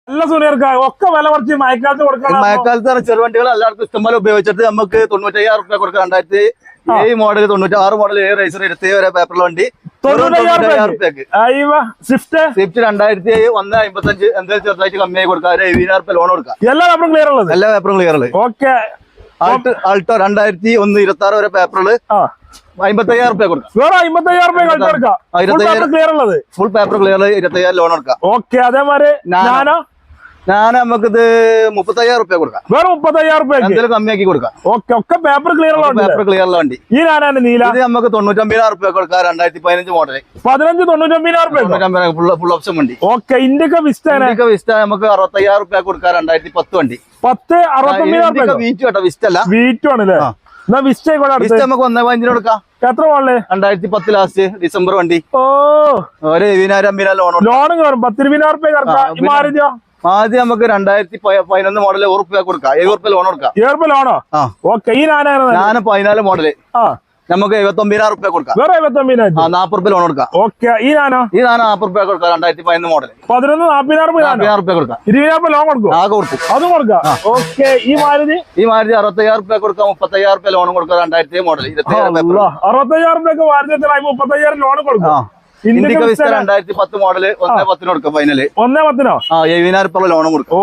നല്ല സുനിയർക്ക ഒക്കെ വില കുറച്ച് മഴക്കാലത്ത് കൊടുക്കണം. മഴക്കാലത്ത് ചെറുവണ്ടികൾ എല്ലാവർക്കും ഇഷ്ടംപോലെ ഉപയോഗിച്ചിട്ട് നമുക്ക് 95,000 കൊടുക്കാം. 2007 മോഡൽ 96 മോഡൽ റേസർ 27 വരെ പേപ്പറിൽ വണ്ടി 95,000 സ്വിഫ്റ്റ് 2001-55 എന്തായാലും ചെറുതായിട്ട് കമ്മിയായി കൊടുക്കാം. 70,000 ലോൺ കൊടുക്കാം. എല്ലാ പേപ്പറും ക്ലിയർ ഉള്ളത്, എല്ലാ പേപ്പറും ക്ലിയർ ഉള്ളത്. ഓക്കെ. ആൾട്ടോ 2001-26 വരെ പേപ്പറിൽ 55,000 കൊടുക്കാം. വേറെ 55,000 ക്ലിയർ ഉള്ളത്, ഫുൾ പേപ്പർ ക്ലിയർ 25,000 ലോൺ കൊടുക്കാം. ഓക്കെ. അതേമാതിരി ഞാൻ നമുക്കിത് 35,000 കൊടുക്കാം. വേറെ 35,000 എന്തെങ്കിലും കമ്മിയാക്കി കൊടുക്കാം. ഓക്കെ. ഒക്കെ പേപ്പർ ക്ലിയർ പേപ്പർ ക്ലിയർ ഉള്ള വണ്ടി. ഈ നാനാണ് നീല, ഇത് നമുക്ക് 95,000 കൊടുക്കാം. 2015 മോഡൽ 95,000 ഫുൾ ഓപ്ഷൻ വണ്ടി. ഓക്കെ. ഇന്ത്യക്ക് വിസ്റ്റ നമുക്ക് 65,000 കൊടുക്കാം. 2010 വണ്ടി 10-65,000 വീറ്റ് കേട്ടോ, വിസ്റ്റ് അല്ല, വീറ്റും ആണല്ലേ. വിസ്റ്റ നമുക്ക് 1.5 കൊടുക്കാം. എത്ര മോള് 2010 ലാസ്റ്റ് ഡിസംബർ വണ്ടി. ഓ, 70,000 ലോൺ കയറും. 10,20,000 ആദ്യം നമുക്ക് 2011 മോഡൽ ₹1 കൊടുക്കാം. 7 ലോൺ കൊടുക്കാം. 7 ലോണോ? ഓക്കെ. ഈ ഞാൻ 14 മോഡല് നമുക്ക് 79,000 കൊടുക്കാം. വേറെ 75,000 ₹40 ലോൺ കൊടുക്കാം. ഓക്കെ. ഈ ₹40 കൊടുക്കാം. 2011 മോഡൽ 40,000 കൊടുക്കാം. 20,000 ലോൺ കൊടുക്കും. ആകെ കൊടുക്കും, അതും കൊടുക്കാം. ഓക്കെ. ഈ മാരുതി 65,000 കൊടുക്കാം. 35,000 ലോൺ കൊടുക്കാം. 2007 മോഡൽ 65,000 മാരുതി 35,000 ലോൺ കൊടുക്കും. ഇന്ത്യക്ക് 2010 മോഡല് 1.10 കൊടുക്കാം. ഫൈനല് 1.10 70,000 ലോൺ കൊടുക്കും. ഓ.